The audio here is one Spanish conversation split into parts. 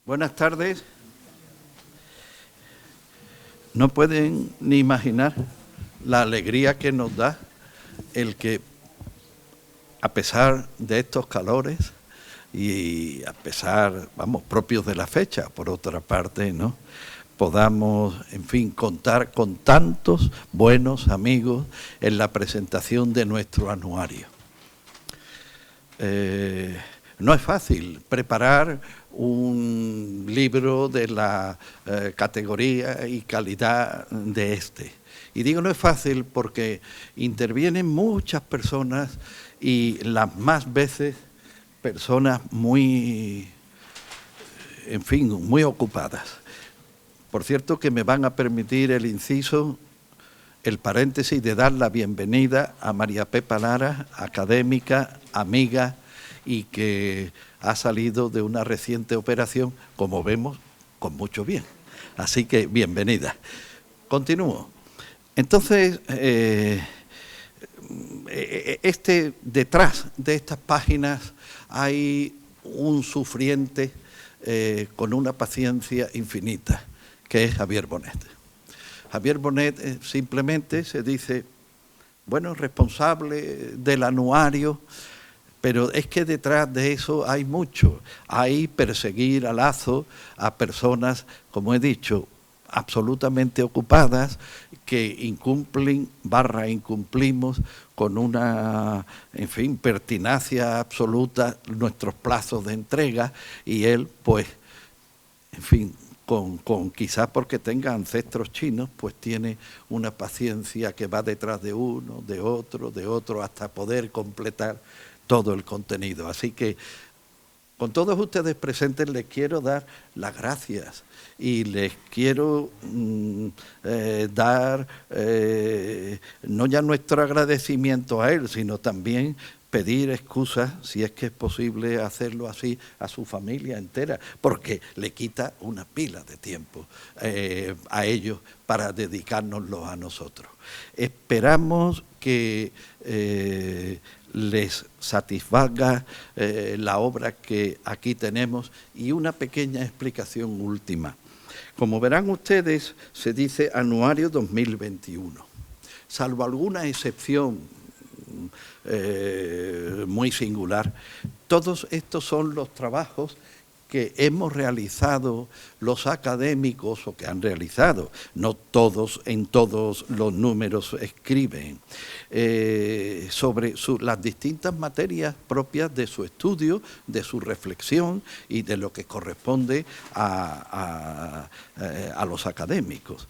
Buenas tardes. No pueden ni imaginar la alegría que nos da el que, a pesar de estos calores y a pesar, propios de la fecha, por otra parte, ¿no?, podamos, en fin, contar con tantos buenos amigos en la presentación de nuestro anuario. No es fácil preparar un libro de la categoría y calidad de este. Y digo no es fácil porque intervienen muchas personas y las más veces personas muy, en fin, muy ocupadas. Por cierto que me van a permitir el inciso, el paréntesis de dar la bienvenida a María Pepa Lara, académica, amiga, y que ha salido de una reciente operación, como vemos, con mucho bien. Así que bienvenida. Continúo. Entonces, detrás de estas páginas hay un sufriente con una paciencia infinita, que es Javier Bonet. Javier Bonet simplemente se dice, bueno, responsable del anuario, pero es que detrás de eso hay mucho. Hay perseguir a lazo a personas, como he dicho, absolutamente ocupadas, que incumplimos con una, en fin, pertinacia absoluta nuestros plazos de entrega, y él, pues, en fin, quizás porque tenga ancestros chinos, pues tiene una paciencia que va detrás de uno, de otro, hasta poder completar todo el contenido. Así que con todos ustedes presentes les quiero dar las gracias y les quiero dar no ya nuestro agradecimiento a él, sino también pedir excusas, si es que es posible hacerlo así, a su familia entera, porque le quita una pila de tiempo a ellos para dedicárnoslo a nosotros. Esperamos que les satisfaga la obra que aquí tenemos, y una pequeña explicación última. Como verán ustedes, se dice Anuario 2021. Salvo alguna excepción muy singular, todos estos son los trabajos que hemos realizado los académicos, o que han realizado, no todos en todos los números escriben, sobre las distintas materias propias de su estudio, de su reflexión y de lo que corresponde a los académicos.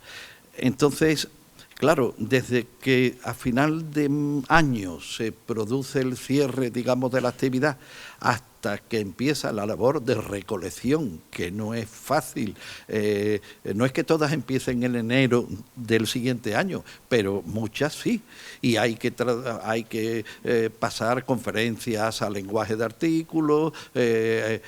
Entonces, claro, desde que a final de año se produce el cierre, digamos, de la actividad, hasta que empieza la labor de recolección, que no es fácil, no es que todas empiecen en enero del siguiente año, pero muchas sí, y hay que pasar conferencias a lenguaje de artículos,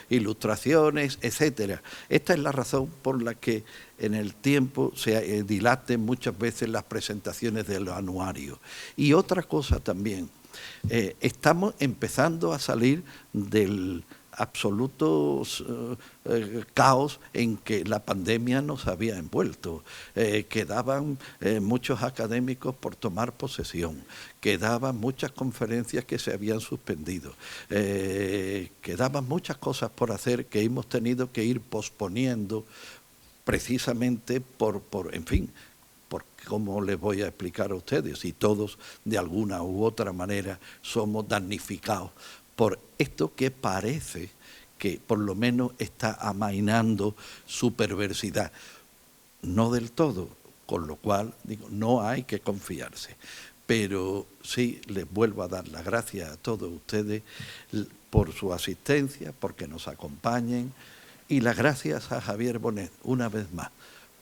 ilustraciones, etcétera. Esta es la razón por la que en el tiempo se dilaten muchas veces las presentaciones del anuario. Y otra cosa también, estamos empezando a salir del absoluto caos en que la pandemia nos había envuelto. Quedaban muchos académicos por tomar posesión, quedaban muchas conferencias que se habían suspendido, quedaban muchas cosas por hacer que hemos tenido que ir posponiendo, precisamente en fin, porque cómo les voy a explicar a ustedes, y todos de alguna u otra manera somos damnificados por esto que parece que por lo menos está amainando su perversidad. No del todo, con lo cual digo, no hay que confiarse. Pero sí les vuelvo a dar las gracias a todos ustedes por su asistencia, porque nos acompañen, y las gracias a Javier Bonet, una vez más,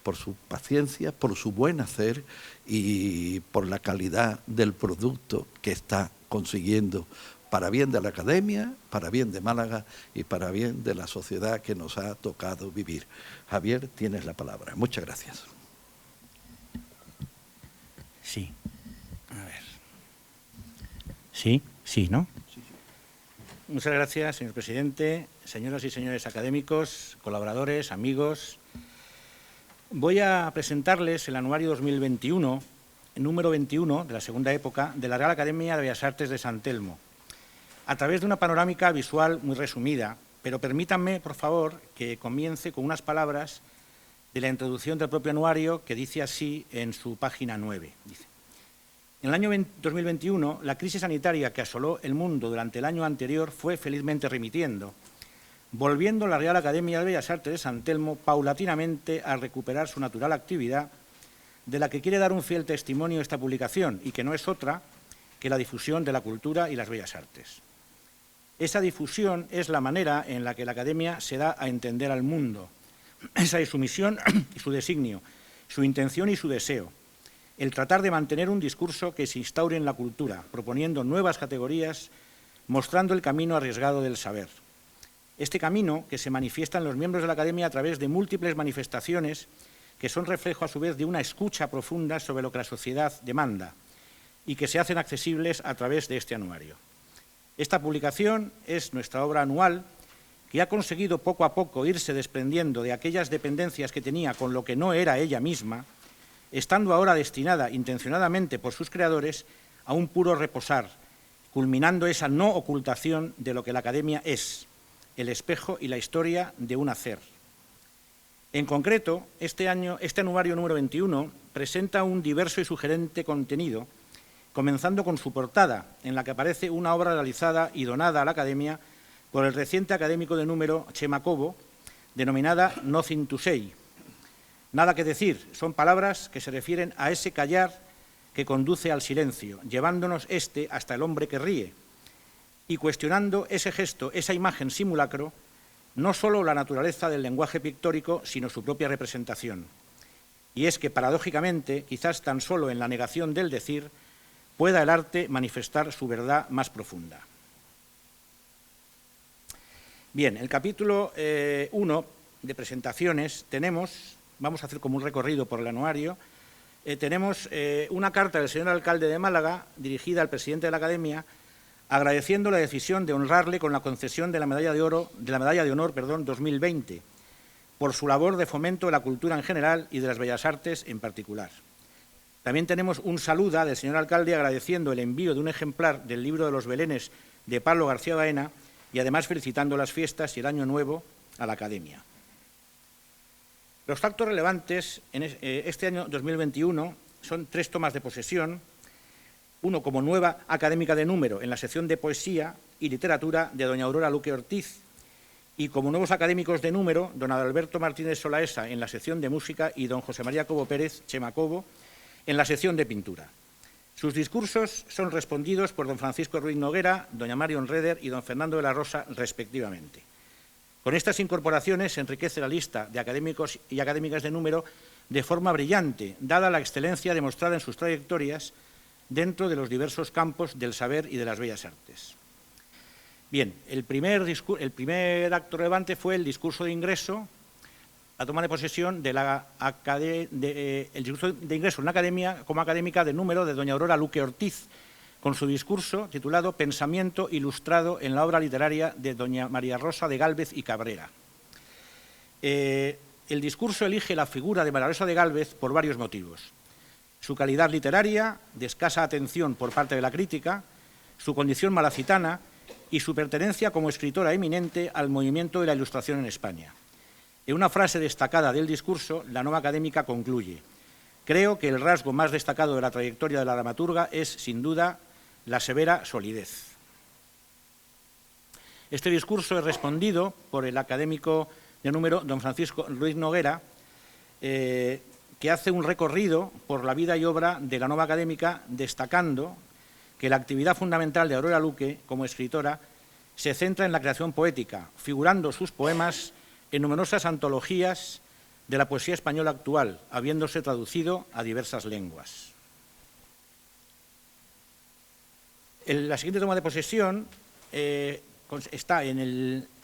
por su paciencia, por su buen hacer y por la calidad del producto que está consiguiendo, para bien de la academia, para bien de Málaga y para bien de la sociedad que nos ha tocado vivir. Javier, tienes la palabra. Muchas gracias. Sí. A ver. Sí, ¿no? Sí. Muchas gracias, señor presidente. señoras y señores académicos, colaboradores, amigos. Voy a presentarles el anuario 2021, número 21 de la segunda época, de la Real Academia de Bellas Artes de San Telmo, a través de una panorámica visual muy resumida, pero permítanme, por favor, que comience con unas palabras de la introducción del propio anuario, que dice así en su página 9. Dice: en el año 2021, la crisis sanitaria que asoló el mundo durante el año anterior fue felizmente remitiendo, volviendo la Real Academia de Bellas Artes de San Telmo paulatinamente a recuperar su natural actividad, de la que quiere dar un fiel testimonio esta publicación, y que no es otra que la difusión de la cultura y las bellas artes. Esa difusión es la manera en la que la Academia se da a entender al mundo. Esa es su misión y su designio, su intención y su deseo. El tratar de mantener un discurso que se instaure en la cultura, proponiendo nuevas categorías, mostrando el camino arriesgado del saber. Este camino que se manifiesta en los miembros de la Academia a través de múltiples manifestaciones que son reflejo a su vez de una escucha profunda sobre lo que la sociedad demanda y que se hacen accesibles a través de este anuario. Esta publicación es nuestra obra anual que ha conseguido poco a poco irse desprendiendo de aquellas dependencias que tenía con lo que no era ella misma, estando ahora destinada intencionadamente por sus creadores a un puro reposar, culminando esa no ocultación de lo que la Academia es, el espejo y la historia de un hacer. En concreto, este anuario número 21 presenta un diverso y sugerente contenido, comenzando con su portada, en la que aparece una obra realizada y donada a la Academia por el reciente académico de número Chema Cobo, denominada Nothing to Say. Nada que decir, son palabras que se refieren a ese callar que conduce al silencio, llevándonos hasta el hombre que ríe, y cuestionando ese gesto, esa imagen simulacro, no solo la naturaleza del lenguaje pictórico, sino su propia representación. Y es que, paradójicamente, quizás tan solo en la negación del decir, pueda el arte manifestar su verdad más profunda. Bien, el capítulo 1 de presentaciones vamos a hacer como un recorrido por el anuario, tenemos una carta del señor alcalde de Málaga, dirigida al presidente de la Academia, agradeciendo la decisión de honrarle con la concesión de la Medalla de Honor 2020, por su labor de fomento de la cultura en general y de las bellas artes en particular. También tenemos un saludo del señor alcalde agradeciendo el envío de un ejemplar del libro de los Belenes de Pablo García Baena y además felicitando las fiestas y el año nuevo a la Academia. Los factos relevantes en este año 2021 son 3 tomas de posesión, uno como nueva académica de número en la sección de poesía y literatura de doña Aurora Luque Ortiz, y como nuevos académicos de número, don Adalberto Martínez Solaesa en la sección de música y don José María Cobo Pérez, Chema Cobo, en la sección de pintura. Sus discursos son respondidos por don Francisco Ruiz Noguera, doña Marion Reder y don Fernando de la Rosa, respectivamente. Con estas incorporaciones se enriquece la lista de académicos y académicas de número de forma brillante, dada la excelencia demostrada en sus trayectorias dentro de los diversos campos del saber y de las bellas artes. Bien, el primer acto relevante fue el discurso de ingreso, la toma de posesión de el discurso de ingreso en la Academia como académica de número de doña Aurora Luque Ortiz, con su discurso titulado Pensamiento ilustrado en la obra literaria de doña María Rosa de Gálvez y Cabrera. El discurso elige la figura de María Rosa de Gálvez por varios motivos: su calidad literaria, de escasa atención por parte de la crítica, su condición malacitana y su pertenencia como escritora eminente al movimiento de la Ilustración en España. En una frase destacada del discurso, la nueva académica concluye: creo que el rasgo más destacado de la trayectoria de la dramaturga es, sin duda, la severa solidez. Este discurso es respondido por el académico de número don Francisco Ruiz Noguera, que hace un recorrido por la vida y obra de la nueva académica, destacando que la actividad fundamental de Aurora Luque como escritora se centra en la creación poética, figurando sus poemas en numerosas antologías de la poesía española actual, habiéndose traducido a diversas lenguas. La siguiente toma de posesión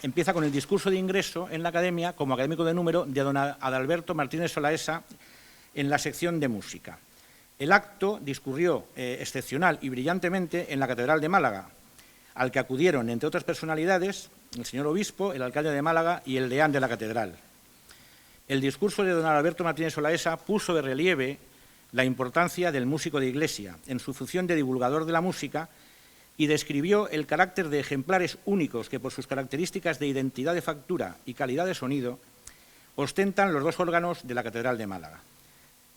empieza con el discurso de ingreso en la Academia como académico de número de don Adalberto Martínez Solaesa en la sección de música. El acto discurrió excepcional y brillantemente en la Catedral de Málaga, al que acudieron, entre otras personalidades, el señor obispo, el alcalde de Málaga y el deán de la catedral. El discurso de don Alberto Martínez Olaesa puso de relieve la importancia del músico de iglesia en su función de divulgador de la música y describió el carácter de ejemplares únicos que, por sus características de identidad de factura y calidad de sonido, ostentan los dos órganos de la Catedral de Málaga.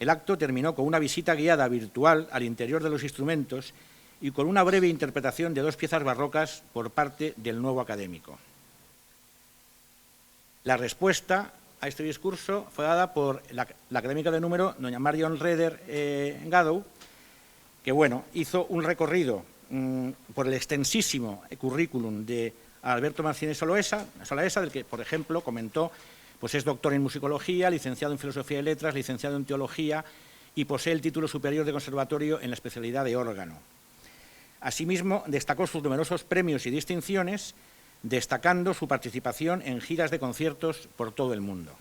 El acto terminó con una visita guiada virtual al interior de los instrumentos y con una breve interpretación de dos piezas barrocas por parte del nuevo académico. La respuesta a este discurso fue dada por la académica de número, doña Marion Reder Gadow, que bueno, hizo un recorrido por el extensísimo currículum de Alberto Martínez Olaesa, del que, por ejemplo, comentó, pues es doctor en musicología, licenciado en filosofía y letras, licenciado en teología y posee el título superior de conservatorio en la especialidad de órgano. Asimismo, destacó sus numerosos premios y distinciones, destacando su participación en giras de conciertos por todo el mundo.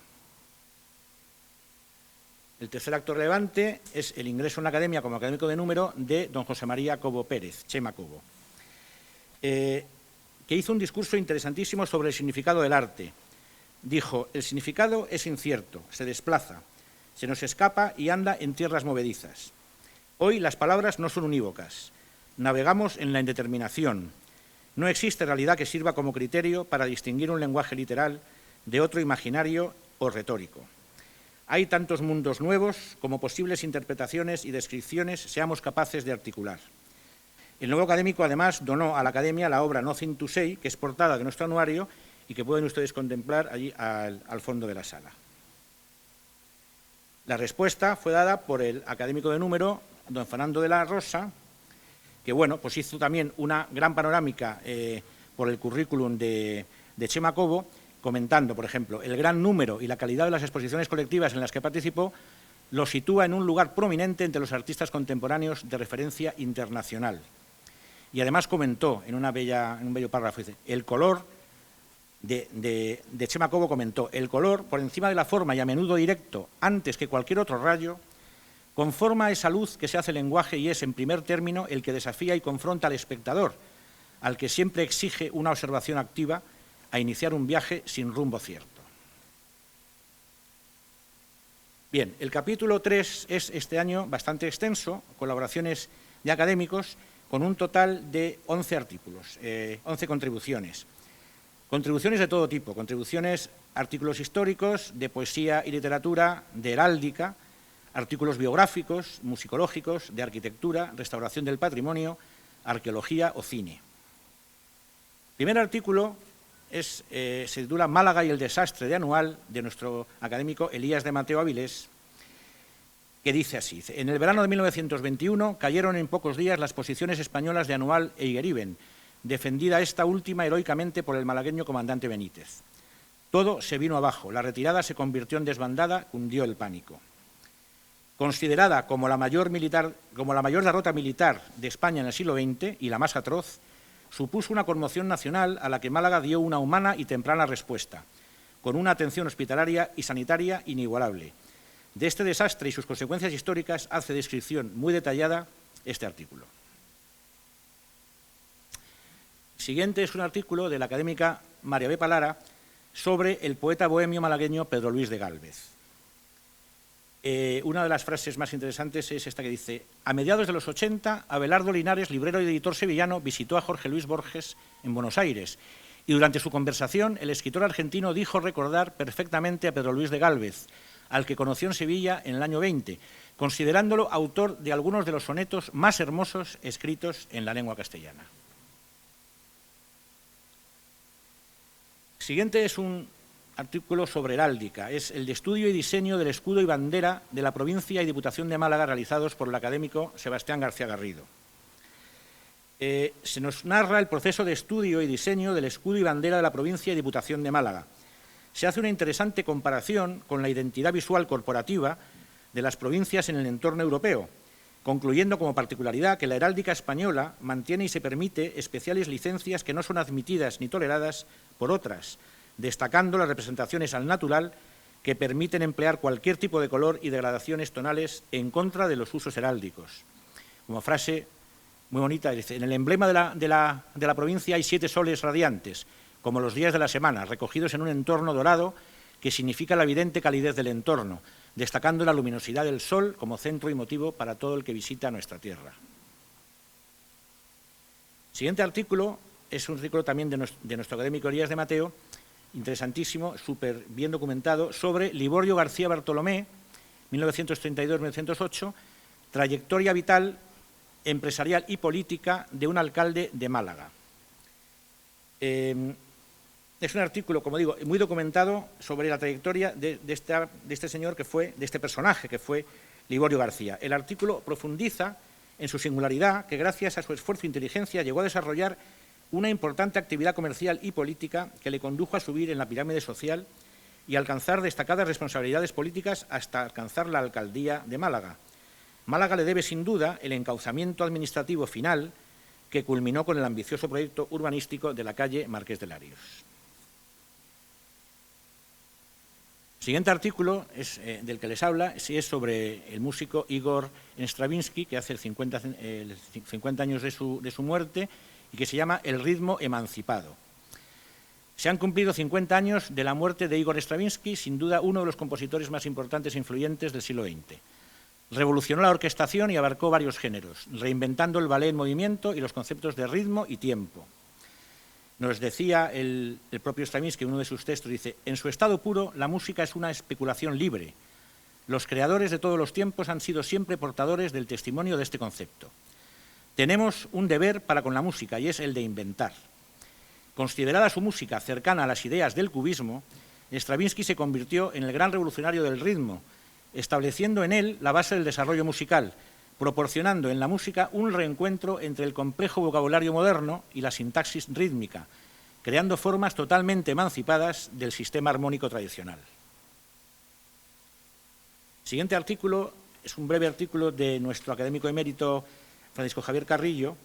El tercer acto relevante es el ingreso en la academia como académico de número de don José María Cobo Pérez, Chema Cobo, que hizo un discurso interesantísimo sobre el significado del arte. Dijo: el significado es incierto, se desplaza, se nos escapa y anda en tierras movedizas. Hoy las palabras no son unívocas, navegamos en la indeterminación. No existe realidad que sirva como criterio para distinguir un lenguaje literal de otro imaginario o retórico. Hay tantos mundos nuevos como posibles interpretaciones y descripciones seamos capaces de articular. El nuevo académico, además, donó a la Academia la obra Nothing to Say, que es portada de nuestro anuario y que pueden ustedes contemplar allí al fondo de la sala. La respuesta fue dada por el académico de número, don Fernando de la Rosa, que bueno, pues hizo también una gran panorámica por el currículum de Chema Cobo, comentando, por ejemplo, el gran número y la calidad de las exposiciones colectivas en las que participó lo sitúa en un lugar prominente entre los artistas contemporáneos de referencia internacional. Y además comentó en un bello párrafo, dice, el color de Chema Cobo comentó, el color, por encima de la forma y a menudo directo, antes que cualquier otro rayo, conforma esa luz que se hace lenguaje y es, en primer término, el que desafía y confronta al espectador, al que siempre exige una observación activa, a iniciar un viaje sin rumbo cierto. Bien, el capítulo 3 es este año bastante extenso, colaboraciones de académicos, con un total de 11 artículos, 11 contribuciones. Contribuciones de todo tipo, artículos históricos, de poesía y literatura, de heráldica, artículos biográficos, musicológicos, de arquitectura, restauración del patrimonio, arqueología o cine. El primer artículo se titula Málaga y el desastre de anual, de nuestro académico Elías de Mateo Avilés, que dice así: en el verano de 1921 cayeron en pocos días las posiciones españolas de Anual e Higueriben, defendida esta última heroicamente por el malagueño comandante Benítez. Todo se vino abajo, la retirada se convirtió en desbandada, cundió el pánico. Considerada como la mayor derrota militar de España en el siglo XX y la más atroz, supuso una conmoción nacional a la que Málaga dio una humana y temprana respuesta, con una atención hospitalaria y sanitaria inigualable. De este desastre y sus consecuencias históricas hace descripción muy detallada este artículo. El siguiente es un artículo de la académica María B. Palara sobre el poeta bohemio malagueño Pedro Luis de Gálvez. Una de las frases más interesantes es esta que dice: a mediados de los 80, Abelardo Linares, librero y editor sevillano, visitó a Jorge Luis Borges en Buenos Aires y durante su conversación el escritor argentino dijo recordar perfectamente a Pedro Luis de Gálvez, al que conoció en Sevilla en el año 20, considerándolo autor de algunos de los sonetos más hermosos escritos en la lengua castellana. El siguiente es un artículo sobre heráldica, es el de estudio y diseño del escudo y bandera de la provincia y Diputación de Málaga realizados por el académico Sebastián García Garrido. Se nos narra el proceso de estudio y diseño del escudo y bandera de la provincia y Diputación de Málaga. Se hace una interesante comparación con la identidad visual corporativa de las provincias en el entorno europeo, concluyendo como particularidad que la heráldica española mantiene y se permite especiales licencias que no son admitidas ni toleradas por otras, destacando las representaciones al natural que permiten emplear cualquier tipo de color y degradaciones tonales en contra de los usos heráldicos. Como frase muy bonita, dice: en el emblema de la provincia hay 7 soles radiantes, como los días de la semana, recogidos en un entorno dorado que significa la evidente calidez del entorno, destacando la luminosidad del sol como centro y motivo para todo el que visita nuestra tierra. El siguiente artículo es un artículo también de nuestro académico Elías de Mateo, interesantísimo, súper bien documentado, sobre Liborio García Bartolomé, 1932-1908, trayectoria vital, empresarial y política de un alcalde de Málaga. Es un artículo, como digo, muy documentado sobre la trayectoria de este señor de este personaje que fue Liborio García. El artículo profundiza en su singularidad, que gracias a su esfuerzo e inteligencia llegó a desarrollar una importante actividad comercial y política que le condujo a subir en la pirámide social y alcanzar destacadas responsabilidades políticas hasta alcanzar la alcaldía de Málaga. Málaga le debe, sin duda, el encauzamiento administrativo final que culminó con el ambicioso proyecto urbanístico de la calle Marqués de Larios. El siguiente artículo del que les habla es sobre el músico Igor Stravinsky, que hace 50 años de su muerte y que se llama El ritmo emancipado. Se han cumplido 50 años de la muerte de Igor Stravinsky, sin duda uno de los compositores más importantes e influyentes del siglo XX. Revolucionó la orquestación y abarcó varios géneros, reinventando el ballet en movimiento y los conceptos de ritmo y tiempo. Nos decía el propio Stravinsky en uno de sus textos, dice, en su estado puro, la música es una especulación libre. Los creadores de todos los tiempos han sido siempre portadores del testimonio de este concepto. Tenemos un deber para con la música y es el de inventar. Considerada su música cercana a las ideas del cubismo, Stravinsky se convirtió en el gran revolucionario del ritmo, estableciendo en él la base del desarrollo musical, proporcionando en la música un reencuentro entre el complejo vocabulario moderno y la sintaxis rítmica, creando formas totalmente emancipadas del sistema armónico tradicional. El siguiente artículo es un breve artículo de nuestro académico emérito Francisco Javier Carrillo,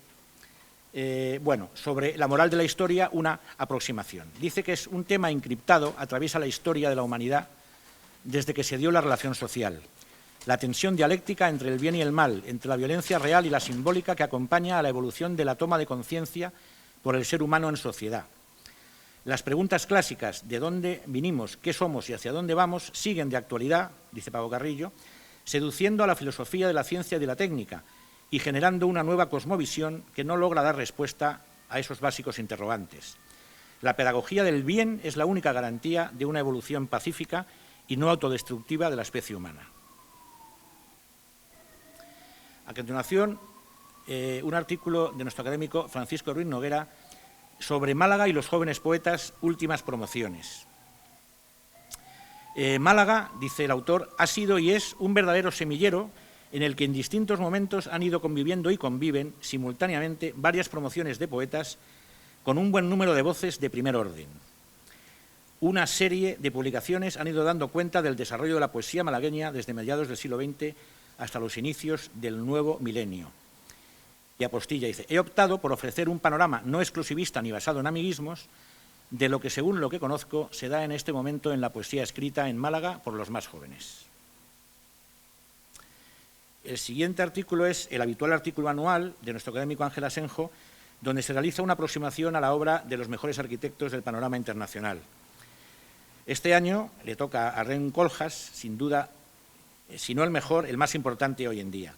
sobre la moral de la historia, una aproximación. Dice que es un tema encriptado, atraviesa la historia de la humanidad desde que se dio la relación social. La tensión dialéctica entre el bien y el mal, entre la violencia real y la simbólica que acompaña a la evolución de la toma de conciencia por el ser humano en sociedad. Las preguntas clásicas de dónde vinimos, qué somos y hacia dónde vamos siguen de actualidad, dice Pago Carrillo, seduciendo a la filosofía de la ciencia y de la técnica y generando una nueva cosmovisión que no logra dar respuesta a esos básicos interrogantes. La pedagogía del bien es la única garantía de una evolución pacífica y no autodestructiva de la especie humana. A continuación, un artículo de nuestro académico Francisco Ruiz Noguera sobre Málaga y los jóvenes poetas, últimas promociones. Málaga, dice el autor, ha sido y es un verdadero semillero en el que en distintos momentos han ido conviviendo y conviven simultáneamente varias promociones de poetas con un buen número de voces de primer orden. Una serie de publicaciones han ido dando cuenta del desarrollo de la poesía malagueña desde mediados del siglo XX hasta los inicios del nuevo milenio. Y apostilla, dice, he optado por ofrecer un panorama no exclusivista ni basado en amiguismos de lo que, según lo que conozco, se da en este momento en la poesía escrita en Málaga por los más jóvenes. El siguiente artículo es el habitual artículo anual de nuestro académico Ángel Asenjo, donde se realiza una aproximación a la obra de los mejores arquitectos del panorama internacional. Este año le toca a Ren Koolhaas, sin duda, si no el mejor, el más importante hoy en día.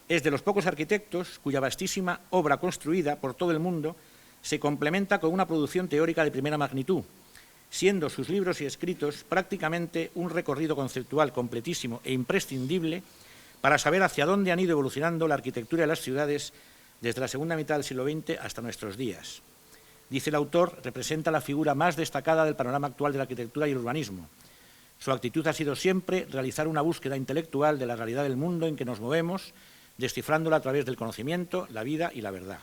Es de los pocos arquitectos cuya vastísima obra construida por todo el mundo se complementa con una producción teórica de primera magnitud, siendo sus libros y escritos prácticamente un recorrido conceptual completísimo e imprescindible para saber hacia dónde han ido evolucionando la arquitectura de las ciudades desde la segunda mitad del siglo XX hasta nuestros días. Dice el autor, representa la figura más destacada del panorama actual de la arquitectura y el urbanismo. Su actitud ha sido siempre realizar una búsqueda intelectual de la realidad del mundo en que nos movemos, descifrándola a través del conocimiento, la vida y la verdad.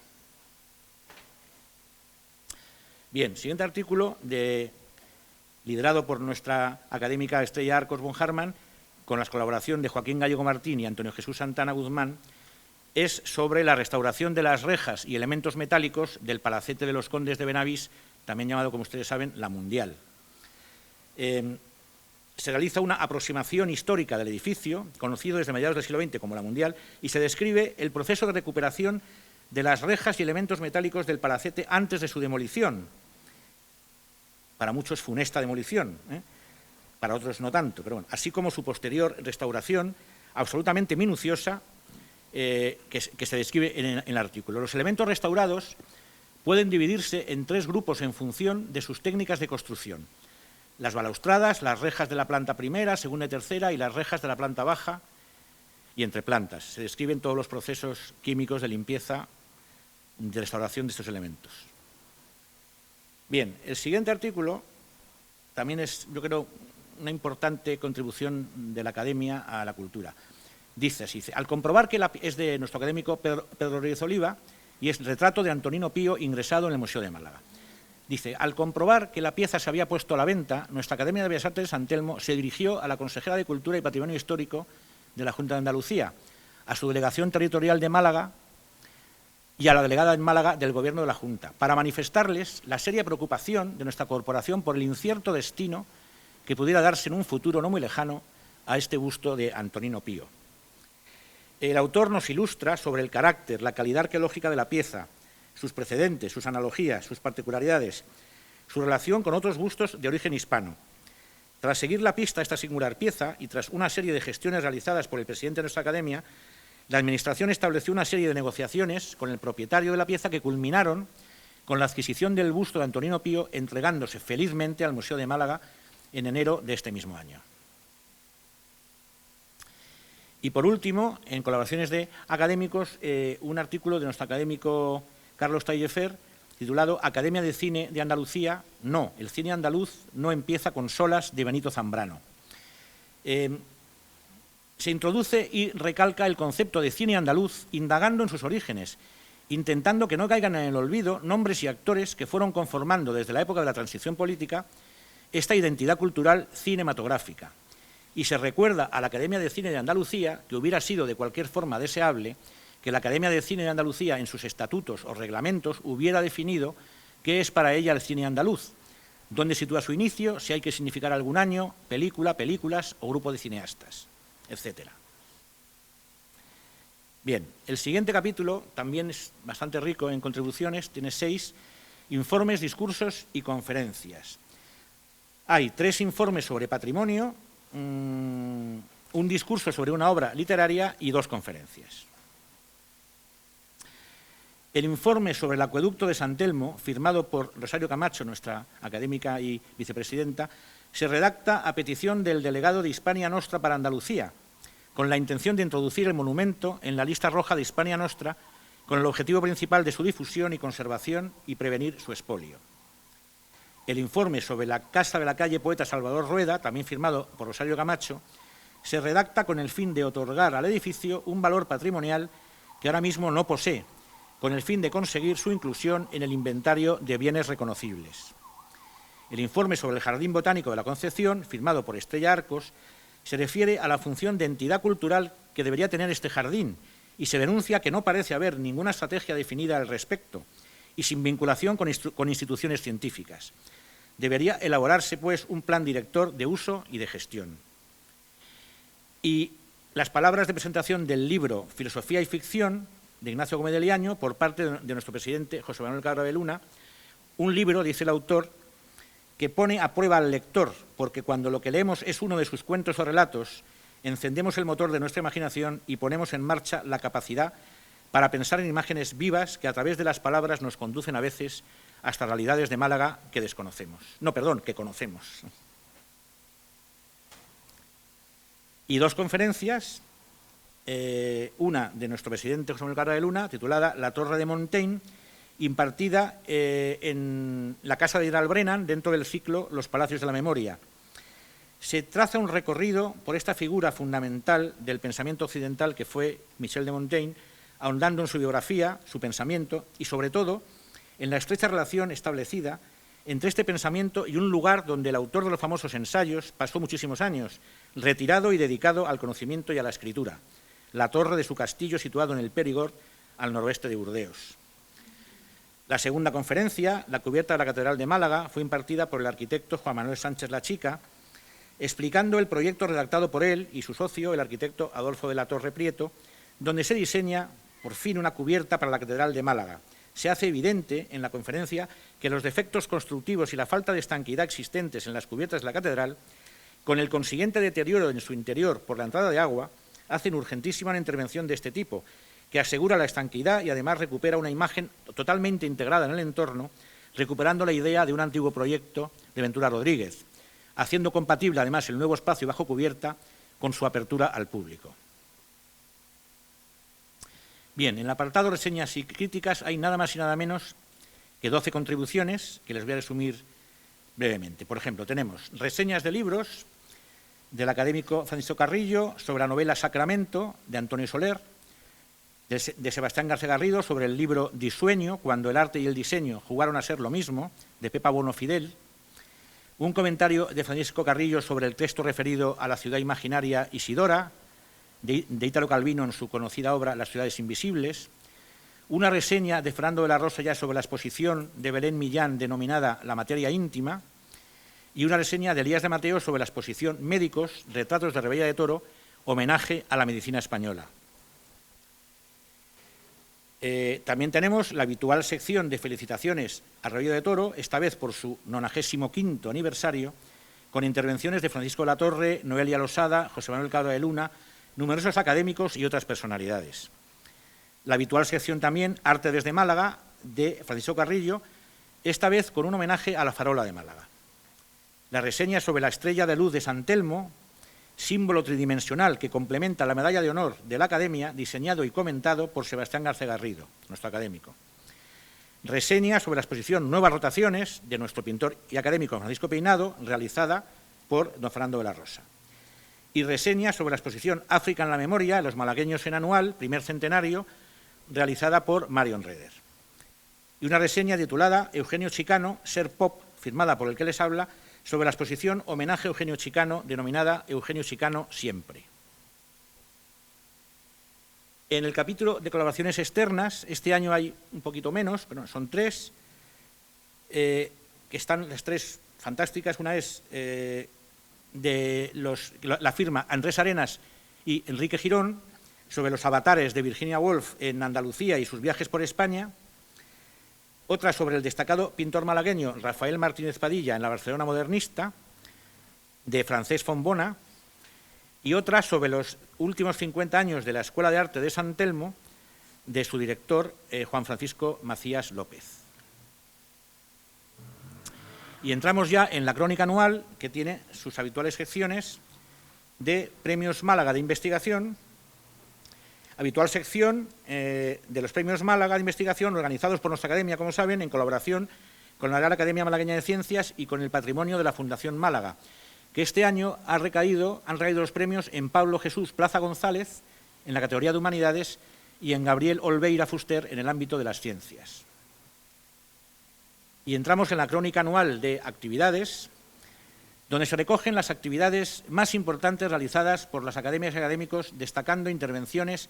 Bien, siguiente artículo, liderado por nuestra académica Estrella Arcos von Hartmann, con la colaboración de Joaquín Gallego Martín y Antonio Jesús Santana Guzmán, es sobre la restauración de las rejas y elementos metálicos del Palacete de los Condes de Benavís, también llamado, como ustedes saben, la Mundial. Se realiza una aproximación histórica del edificio, conocido desde mediados del siglo XX como la Mundial, y se describe el proceso de recuperación de las rejas y elementos metálicos del palacete antes de su demolición, para muchos funesta demolición, para otros no tanto, pero bueno, así como su posterior restauración absolutamente minuciosa que se describe en el artículo. Los elementos restaurados pueden dividirse en 3 grupos en función de sus técnicas de construcción: las balaustradas, las rejas de la planta primera, segunda y tercera, y las rejas de la planta baja y entre plantas. Se describen todos los procesos químicos de limpieza, de restauración de estos elementos. Bien, el siguiente artículo también es, yo creo, una importante contribución de la academia a la cultura. Dice así, al comprobar que es de nuestro académico Pedro Rodríguez Oliva y es retrato de Antonino Pío ingresado en el Museo de Málaga. Dice, al comprobar que la pieza se había puesto a la venta, nuestra Academia de Bellas Artes de San Telmo se dirigió a la consejera de Cultura y Patrimonio Histórico de la Junta de Andalucía, a su delegación territorial de Málaga y a la delegada en Málaga del Gobierno de la Junta, para manifestarles la seria preocupación de nuestra corporación por el incierto destino que pudiera darse en un futuro no muy lejano a este busto de Antonino Pío. El autor nos ilustra sobre el carácter, la calidad arqueológica de la pieza, sus precedentes, sus analogías, sus particularidades, su relación con otros bustos de origen hispano. Tras seguir la pista a esta singular pieza y tras una serie de gestiones realizadas por el presidente de nuestra academia, la Administración estableció una serie de negociaciones con el propietario de la pieza que culminaron con la adquisición del busto de Antonino Pío, entregándose felizmente al Museo de Málaga en enero de este mismo año. Y por último, en colaboraciones de académicos, un artículo de nuestro académico Carlos Tallefer, titulado Academia de Cine de Andalucía, no, el cine andaluz no empieza con solas, de Benito Zambrano. Se introduce y recalca el concepto de cine andaluz indagando en sus orígenes, intentando que no caigan en el olvido nombres y actores que fueron conformando desde la época de la transición política esta identidad cultural cinematográfica. Y se recuerda a la Academia de Cine de Andalucía que hubiera sido de cualquier forma deseable que la Academia de Cine de Andalucía en sus estatutos o reglamentos hubiera definido qué es para ella el cine andaluz, dónde sitúa su inicio, si hay que significar algún año, película, películas o grupo de cineastas, etcétera. Bien, el siguiente capítulo también es bastante rico en contribuciones, tiene 6 informes, discursos y conferencias. Hay 3 informes sobre patrimonio, un discurso sobre una obra literaria y 2 conferencias. El informe sobre el acueducto de San Telmo, firmado por Rosario Camacho, nuestra académica y vicepresidenta, se redacta a petición del delegado de Hispania Nostra para Andalucía, con la intención de introducir el monumento en la lista roja de Hispania Nostra, con el objetivo principal de su difusión y conservación y prevenir su expolio. El informe sobre la casa de la calle Poeta Salvador Rueda, también firmado por Rosario Camacho, se redacta con el fin de otorgar al edificio un valor patrimonial que ahora mismo no posee, con el fin de conseguir su inclusión en el inventario de bienes reconocibles. El informe sobre el Jardín Botánico de la Concepción, firmado por Estrella Arcos, se refiere a la función de entidad cultural que debería tener este jardín y se denuncia que no parece haber ninguna estrategia definida al respecto y sin vinculación con instituciones científicas. Debería elaborarse, pues, un plan director de uso y de gestión. Y las palabras de presentación del libro Filosofía y Ficción, de Ignacio Gómez de Liaño, por parte de nuestro presidente José Manuel Cabra de Luna, un libro, dice el autor, que pone a prueba al lector, porque cuando lo que leemos es uno de sus cuentos o relatos, encendemos el motor de nuestra imaginación y ponemos en marcha la capacidad para pensar en imágenes vivas que a través de las palabras nos conducen a veces hasta realidades de Málaga que desconocemos. No, perdón, que conocemos. Y 2 conferencias, una de nuestro presidente José Manuel Cabra de Luna, titulada La Torre de Montaigne, impartida en la Casa de Iralbrenan, dentro del ciclo Los Palacios de la Memoria. Se traza un recorrido por esta figura fundamental del pensamiento occidental que fue Michel de Montaigne, ahondando en su biografía, su pensamiento y, sobre todo, en la estrecha relación establecida entre este pensamiento y un lugar donde el autor de los famosos ensayos pasó muchísimos años, retirado y dedicado al conocimiento y a la escritura, la torre de su castillo situado en el Périgord, al noroeste de Burdeos. La segunda conferencia, la cubierta de la Catedral de Málaga, fue impartida por el arquitecto Juan Manuel Sánchez La Chica, explicando el proyecto redactado por él y su socio, el arquitecto Adolfo de la Torre Prieto, donde se diseña, por fin, una cubierta para la Catedral de Málaga, se hace evidente en la conferencia que los defectos constructivos y la falta de estanqueidad existentes en las cubiertas de la catedral, con el consiguiente deterioro en su interior por la entrada de agua, hacen urgentísima una intervención de este tipo, que asegura la estanqueidad y además recupera una imagen totalmente integrada en el entorno, recuperando la idea de un antiguo proyecto de Ventura Rodríguez, haciendo compatible además el nuevo espacio bajo cubierta con su apertura al público. Bien, en el apartado reseñas y críticas hay nada más y nada menos que 12 contribuciones que les voy a resumir brevemente. Por ejemplo, tenemos reseñas de libros del académico Francisco Carrillo sobre la novela Sacramento, de Antonio Soler, de Sebastián García Garrido sobre el libro Disueño, cuando el arte y el diseño jugaron a ser lo mismo, de Pepa Bono Fidel, un comentario de Francisco Carrillo sobre el texto referido a la ciudad imaginaria Isidora, de Ítalo Calvino en su conocida obra Las ciudades invisibles, una reseña de Fernando de la Rosa ya sobre la exposición de Belén Millán denominada La materia íntima, y una reseña de Elías de Mateo sobre la exposición Médicos, retratos de Rebella de Toro, homenaje a la medicina española. También tenemos la habitual sección de felicitaciones a Rebella de Toro, esta vez por su 95º aniversario, con intervenciones de Francisco de la Torre, Noelia Losada, José Manuel Cabra de Luna, numerosos académicos y otras personalidades. La habitual sección también, Arte desde Málaga, de Francisco Carrillo, esta vez con un homenaje a la farola de Málaga. La reseña sobre la estrella de luz de San Telmo, símbolo tridimensional que complementa la medalla de honor de la Academia, diseñado y comentado por Sebastián García Garrido, nuestro académico. Reseña sobre la exposición Nuevas rotaciones, de nuestro pintor y académico Francisco Peinado, realizada por don Fernando de la Rosa. Y reseña sobre la exposición África en la memoria, los malagueños en anual, primer centenario, realizada por Marion Reder. Y una reseña titulada Eugenio Chicano, Ser Pop, firmada por el que les habla, sobre la exposición Homenaje a Eugenio Chicano, denominada Eugenio Chicano Siempre. En el capítulo de colaboraciones externas, este año hay un poquito menos, pero son 3, que están las 3 fantásticas. Una es la firma Andrés Arenas y Enrique Girón, sobre los avatares de Virginia Woolf en Andalucía y sus viajes por España. Otra sobre el destacado pintor malagueño Rafael Martínez Padilla en la Barcelona modernista, de Francesc Fontbona, y otra sobre los últimos 50 años de la Escuela de Arte de San Telmo, de su director Juan Francisco Macías López. Y entramos ya en la crónica anual, que tiene sus habituales secciones de Premios Málaga de Investigación, habitual sección de los Premios Málaga de Investigación, organizados por nuestra Academia, como saben, en colaboración con la Real Academia Malagueña de Ciencias y con el Patrimonio de la Fundación Málaga, que este año han recaído los premios en Pablo Jesús Plaza González, en la categoría de Humanidades, y en Gabriel Olveira Fuster, en el ámbito de las ciencias. Y entramos en la crónica anual de actividades, donde se recogen las actividades más importantes realizadas por las academias y académicos, destacando intervenciones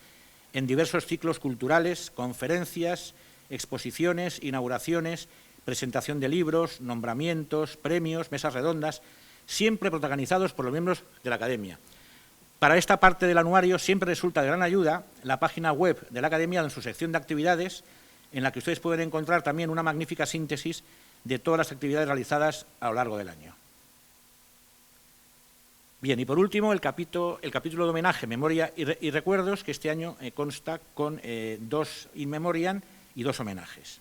en diversos ciclos culturales, conferencias, exposiciones, inauguraciones, presentación de libros, nombramientos, premios, mesas redondas, siempre protagonizados por los miembros de la Academia. Para esta parte del anuario siempre resulta de gran ayuda la página web de la Academia en su sección de actividades, en la que ustedes pueden encontrar también una magnífica síntesis de todas las actividades realizadas a lo largo del año. Bien, y por último, el capítulo de homenaje, memoria y recuerdos, que este año consta con 2 in memoriam y 2 homenajes.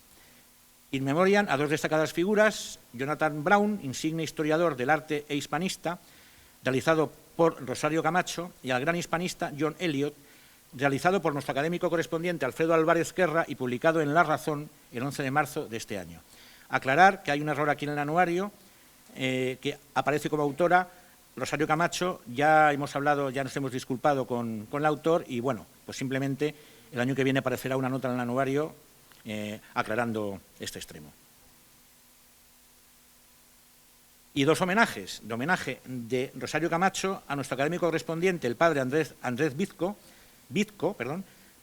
In memoriam a 2 destacadas figuras: Jonathan Brown, insigne historiador del arte e hispanista, realizado por Rosario Camacho, y al gran hispanista John Eliot, realizado por nuestro académico correspondiente Alfredo Álvarez Guerra y publicado en La Razón el 11 de marzo de este año. Aclarar que hay un error aquí en el anuario, que aparece como autora Rosario Camacho. Ya hemos hablado, ya nos hemos disculpado con el autor y, bueno, pues simplemente el año que viene aparecerá una nota en el anuario aclarando este extremo. Y 2 homenajes. De homenaje de Rosario Camacho a nuestro académico correspondiente, el padre Andrés Vizco,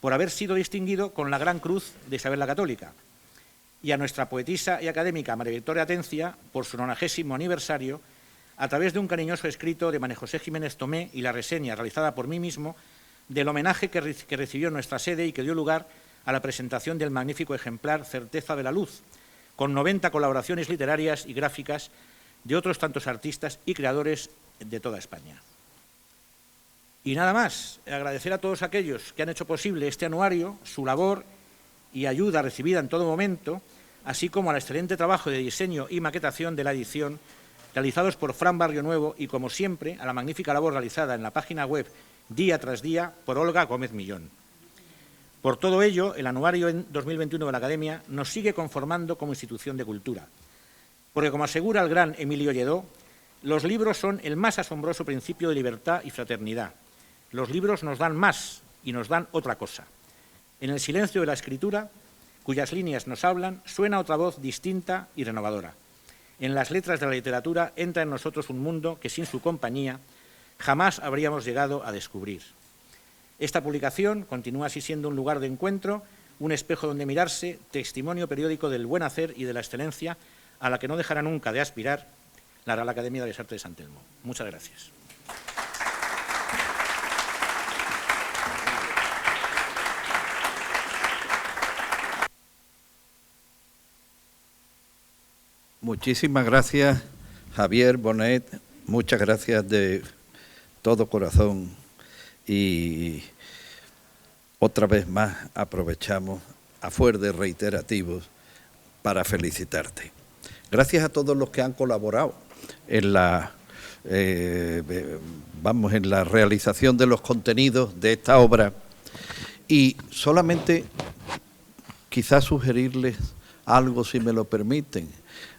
por haber sido distinguido con la Gran Cruz de Isabel la Católica, y a nuestra poetisa y académica María Victoria Atencia por su 90º aniversario, a través de un cariñoso escrito de María José Jiménez Tomé y la reseña realizada por mí mismo del homenaje que recibió en nuestra sede y que dio lugar a la presentación del magnífico ejemplar Certeza de la Luz, con 90 colaboraciones literarias y gráficas de otros tantos artistas y creadores de toda España. Y nada más, agradecer a todos aquellos que han hecho posible este anuario, su labor y ayuda recibida en todo momento, así como al excelente trabajo de diseño y maquetación de la edición realizados por Fran Barrio Nuevo y, como siempre, a la magnífica labor realizada en la página web día tras día por Olga Gómez Millón. Por todo ello, el anuario en 2021 de la Academia nos sigue conformando como institución de cultura, porque, como asegura el gran Emilio Lledó, los libros son el más asombroso principio de libertad y fraternidad. Los libros nos dan más y nos dan otra cosa. En el silencio de la escritura, cuyas líneas nos hablan, suena otra voz distinta y renovadora. En las letras de la literatura entra en nosotros un mundo que, sin su compañía, jamás habríamos llegado a descubrir. Esta publicación continúa así siendo un lugar de encuentro, un espejo donde mirarse, testimonio periódico del buen hacer y de la excelencia a la que no dejará nunca de aspirar la Real Academia de Bellas Artes de San Telmo. Muchas gracias. Muchísimas gracias, Javier Bonet. Muchas gracias de todo corazón. Y otra vez más aprovechamos, a fuer de reiterativos, para felicitarte. Gracias a todos los que han colaborado en la realización de los contenidos de esta obra, y solamente quizás sugerirles algo, si me lo permiten.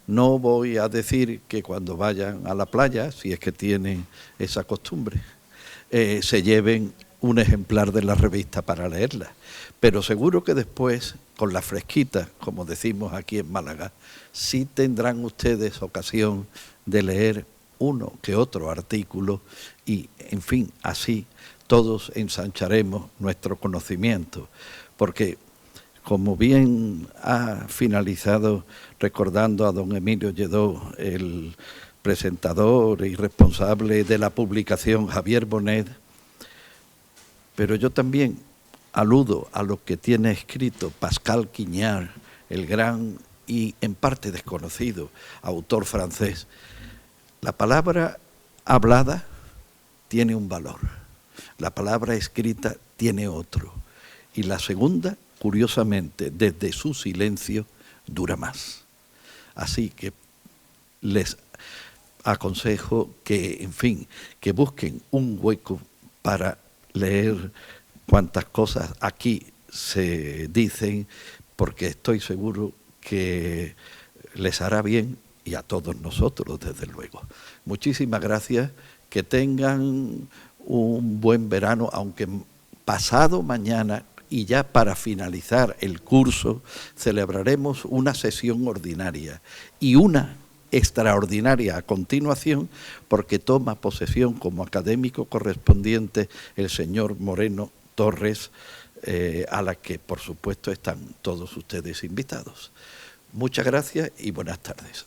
No voy a decir que cuando vayan a la playa, si es que tienen esa costumbre, se lleven un ejemplar de la revista para leerla, pero seguro que después, con la fresquita, como decimos aquí en Málaga, sí tendrán ustedes ocasión de leer uno que otro artículo y, en fin, así todos ensancharemos nuestro conocimiento, porque, como bien ha finalizado recordando a don Emilio Lledó, el presentador y responsable de la publicación, Javier Bonet, pero yo también aludo a lo que tiene escrito Pascal Quignard, el gran y en parte desconocido autor francés. La palabra hablada tiene un valor, la palabra escrita tiene otro, y la segunda, curiosamente, desde su silencio, dura más. Así que les aconsejo que, en fin, que busquen un hueco para leer cuantas cosas aquí se dicen, porque estoy seguro que les hará bien, y a todos nosotros, desde luego. Muchísimas gracias, que tengan un buen verano, aunque pasado mañana, y ya para finalizar el curso, celebraremos una sesión ordinaria y una extraordinaria a continuación, porque toma posesión como académico correspondiente el señor Moreno Torres, a la que por supuesto están todos ustedes invitados. Muchas gracias y buenas tardes.